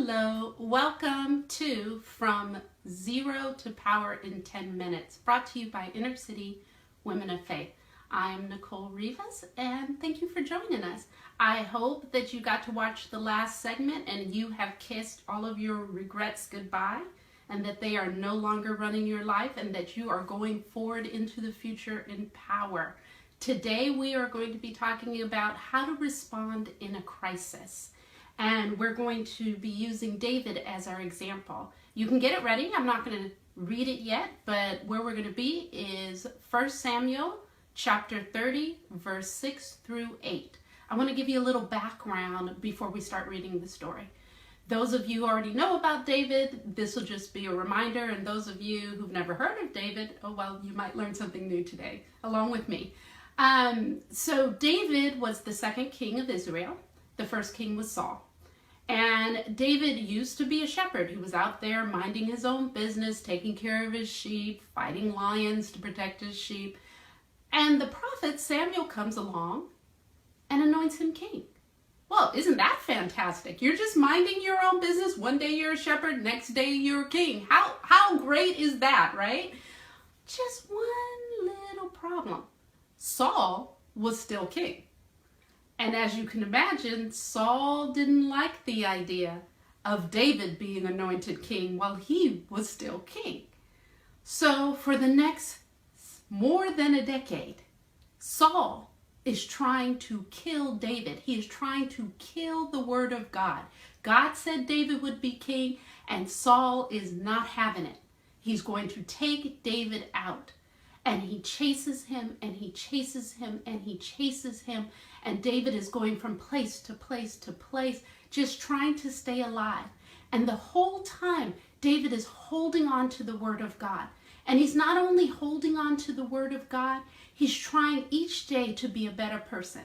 Hello, welcome to From Zero to Power in 10 Minutes, brought to you by Inner City Women of Faith. I'm Nicole Rivas, and thank you for joining us. I hope that you got to watch the last segment and you have kissed all of your regrets goodbye, and that they are no longer running your life, and that you are going forward into the future in power. Today we are going to be talking about how to respond in a crisis. And we're going to be using David as our example. You can get it ready. I'm not going to read it yet, but where we're going to be is 1 Samuel chapter 30, verse 6 through 8. I want to give you a little background before we start reading the story. Those of you who already know about David, this will just be a reminder. And those of you who've never heard of David, oh well, you might learn something new today, along with me. So David was the second king of Israel. The first king was Saul. And David used to be a shepherd. He was out there minding his own business, taking care of his sheep, fighting lions to protect his sheep. And the prophet Samuel comes along and anoints him king. Well, isn't that fantastic? You're just minding your own business. One day you're a shepherd, next day you're a king. How great is that, right? Just one little problem. Saul was still king. And as you can imagine, Saul didn't like the idea of David being anointed king while he was still king. So for the next more than a decade, Saul is trying to kill David. He is trying to kill the word of God. God said David would be king, and Saul is not having it. He's going to take David out. And he chases him, and he chases him, and he chases him. And David is going from place to place to place, just trying to stay alive. And the whole time, David is holding on to the word of God. And he's not only holding on to the word of God, he's trying each day to be a better person.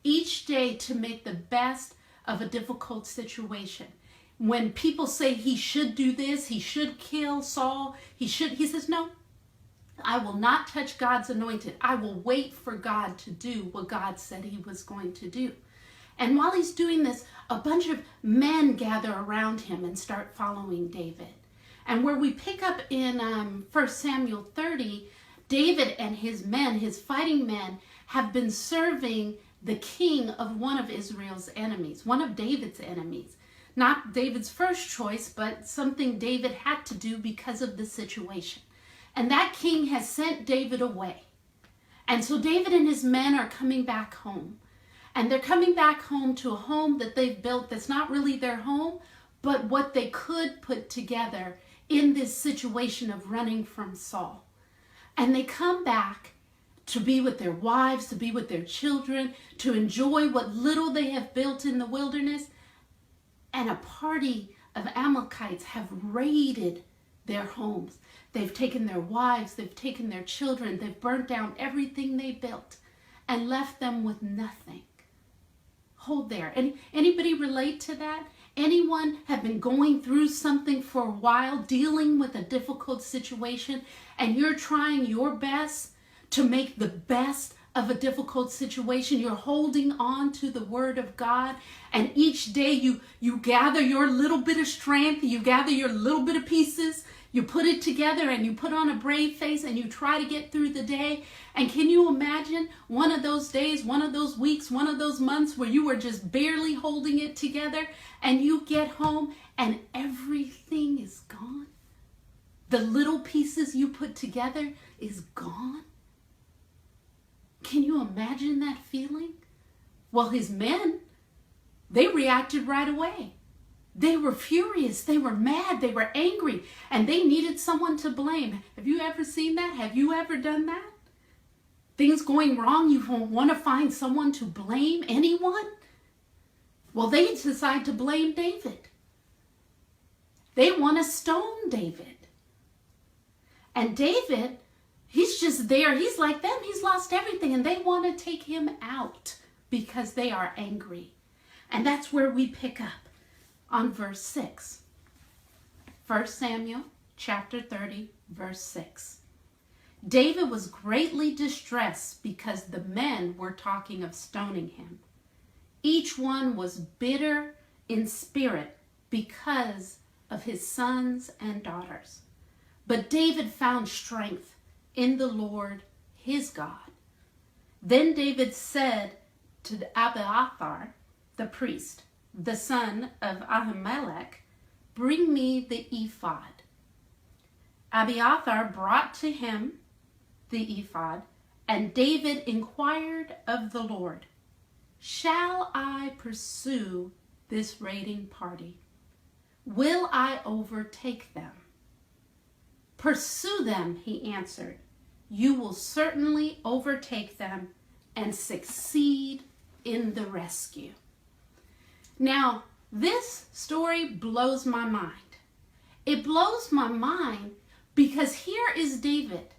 Each day to make the best of a difficult situation. When people say he should do this, he should kill Saul, he says, no. I will not touch God's anointed. I will wait for God to do what God said he was going to do. And while he's doing this, a bunch of men gather around him and start following David. And where we pick up in 1 Samuel 30, David and his men, his fighting men, have been serving the king of one of Israel's enemies, one of David's enemies. Not David's first choice, but something David had to do because of the situation. And that king has sent David away. And so David and his men are coming back home. And they're coming back home to a home that they've built that's not really their home, but what they could put together in this situation of running from Saul. And they come back to be with their wives, to be with their children, to enjoy what little they have built in the wilderness. And a party of Amalekites have raided their homes. They've taken their wives, they've taken their children, they've burnt down everything they built and left them with nothing. Hold there. Anybody relate to that? Anyone have been going through something for a while, dealing with a difficult situation, and you're trying your best to make the best of a difficult situation? You're holding on to the word of God, and each day you gather your little bit of strength, you gather your little bit of pieces, you put it together and you put on a brave face and you try to get through the day. And can you imagine one of those days, one of those weeks, one of those months where you were just barely holding it together, and you get home and everything is gone? The little pieces you put together is gone. Can you imagine that feeling? Well, his men, they reacted right away. They were furious, they were mad, they were angry, and they needed someone to blame. Have you ever seen that? Have you ever done that? Things going wrong, you want to find someone to blame? Anyone? Well, they decide to blame David. They want to stone David. And David, he's just there. He's like them. He's lost everything, and they want to take him out because they are angry. And that's where we pick up on verse 6. 1 Samuel chapter 30, verse 6. David was greatly distressed because the men were talking of stoning him. Each one was bitter in spirit because of his sons and daughters. But David found strength in the Lord his God. Then David said to Abiathar, the priest, the son of Ahimelech, "Bring me the ephod." Abiathar brought to him the ephod, and David inquired of the Lord, "Shall I pursue this raiding party? Will I overtake them?" "Pursue them," he answered. "You will certainly overtake them and succeed in the rescue." Now, this story blows my mind. It blows my mind because here is David.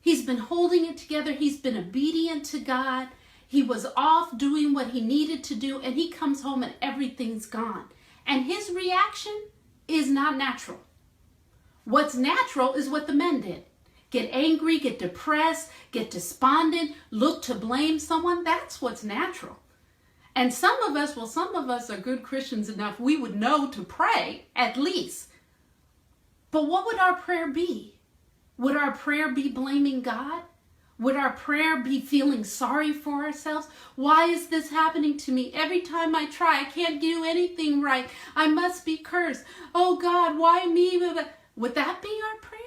He's been holding it together. He's been obedient to God. He was off doing what he needed to do, and he comes home and everything's gone. And his reaction is not natural. What's natural is what the men did. Get angry, get depressed, get despondent, look to blame someone. That's what's natural. And some of us are good Christians enough, we would know to pray at least. But what would our prayer be? Would our prayer be blaming God? Would our prayer be feeling sorry for ourselves? Why is this happening to me? Every time I try, I can't do anything right. I must be cursed. Oh God, why me? Would that be our prayer?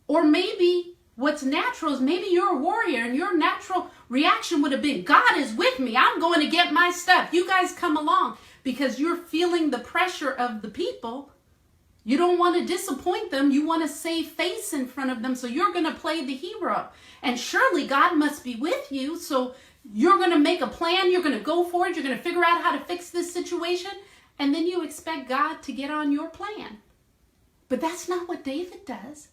Or maybe what's natural is maybe you're a warrior and your natural reaction would have been, "God is with me. I'm going to get my stuff. You guys come along," because you're feeling the pressure of the people. You don't want to disappoint them. You want to save face in front of them. So you're going to play the hero. And surely God must be with you. So you're going to make a plan. You're going to go for it. You're going to figure out how to fix this situation. And then you expect God to get on your plan. But that's not what David does.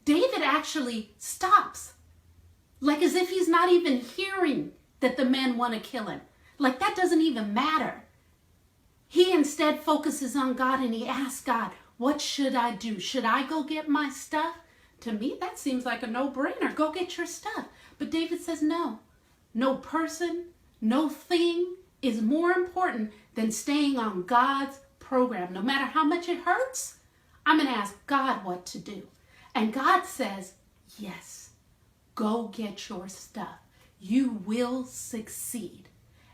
David actually stops. Like as if he's not even hearing that the men want to kill him. Like that doesn't even matter. He instead focuses on God and he asks God, "What should I do? Should I go get my stuff?" To me, that seems like a no-brainer. Go get your stuff. But David says no. No person, no thing is more important than staying on God's program. No matter how much it hurts, I'm going to ask God what to do. And God says, yes, go get your stuff. You will succeed.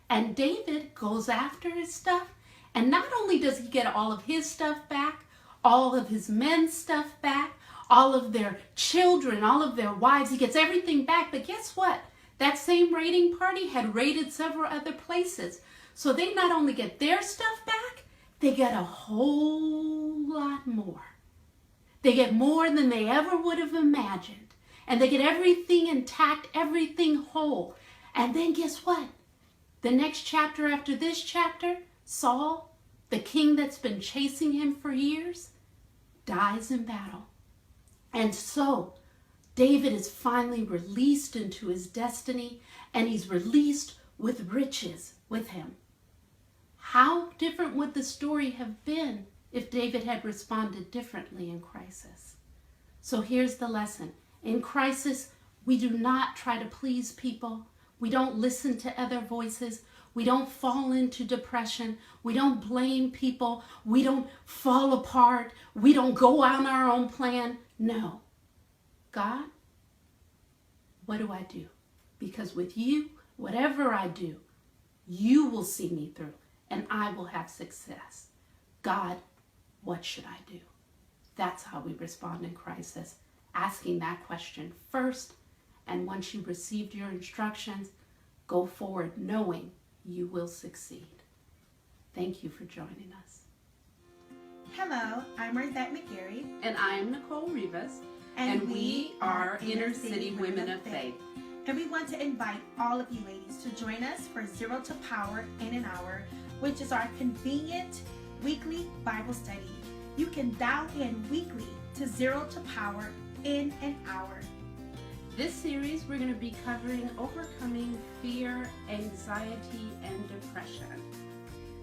And David goes after his stuff. And not only does he get all of his stuff back, all of his men's stuff back, all of their children, all of their wives, he gets everything back. But guess what? That same raiding party had raided several other places. So they not only get their stuff back, they get a whole lot more. They get more than they ever would have imagined. And they get everything intact, everything whole. And then guess what? The next chapter after this chapter, Saul, the king that's been chasing him for years, dies in battle. And so David is finally released into his destiny, and he's released with riches with him. How different would the story have been if David had responded differently in crisis? So here's the lesson. In crisis, we do not try to please people. We don't listen to other voices. We don't fall into depression. We don't blame people. We don't fall apart. We don't go on our own plan. No. God, what do I do? Because with you, whatever I do, you will see me through and I will have success. God, what should I do? That's how we respond in crisis. Asking that question first, and once you received your instructions, go forward knowing you will succeed. Thank you for joining us. Hello, I'm Rosette McGarry. And I am Nicole Rivas. And we are Inner City Women of Faith. And we want to invite all of you ladies to join us for 0 to Power in an Hour, which is our convenient weekly Bible study. You can dial in weekly to 0 to Power in an Hour. This series, we're going to be covering overcoming fear, anxiety, and depression.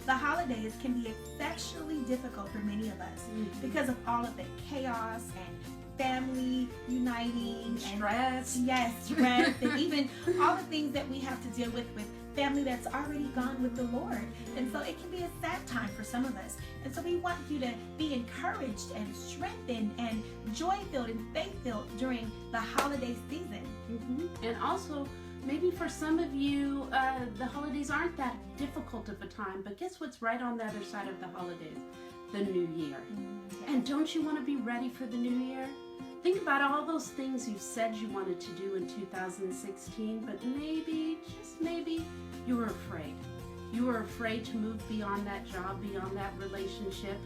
The holidays can be exceptionally difficult for many of us because of all of the chaos and family uniting stress. And stress, and even all the things that we have to deal with family that's already gone with the Lord. And so it can be a sad time for some of us. And so we want you to be encouraged and strengthened and joy-filled and faith-filled during the holiday season. And also, maybe for some of you, the holidays aren't that difficult of a time, but guess what's right on the other side of the holidays? The new year. And don't you want to be ready for the new year? Think about all those things you said you wanted to do in 2016, but maybe, just maybe, you were afraid. You were afraid to move beyond that job, beyond that relationship,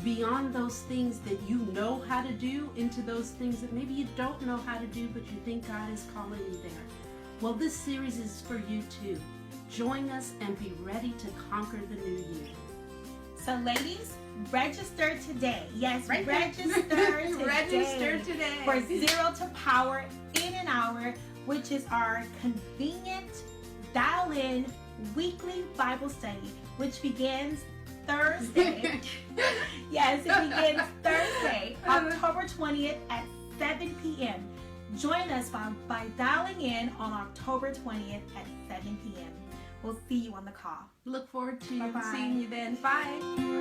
beyond those things that you know how to do, into those things that maybe you don't know how to do, but you think God is calling you there. Well, this series is for you too. Join us and be ready to conquer the new year. So ladies, register today. Yes, Right. register today. Register today. For 0 to Power in an Hour, which is our convenient dial-in weekly Bible study, which begins Thursday. Yes, it begins Thursday, October 20th at 7 p.m. Join us by dialing in on October 20th at 7 p.m. We'll see you on the call. Look forward to Bye-bye. seeing you then. Bye.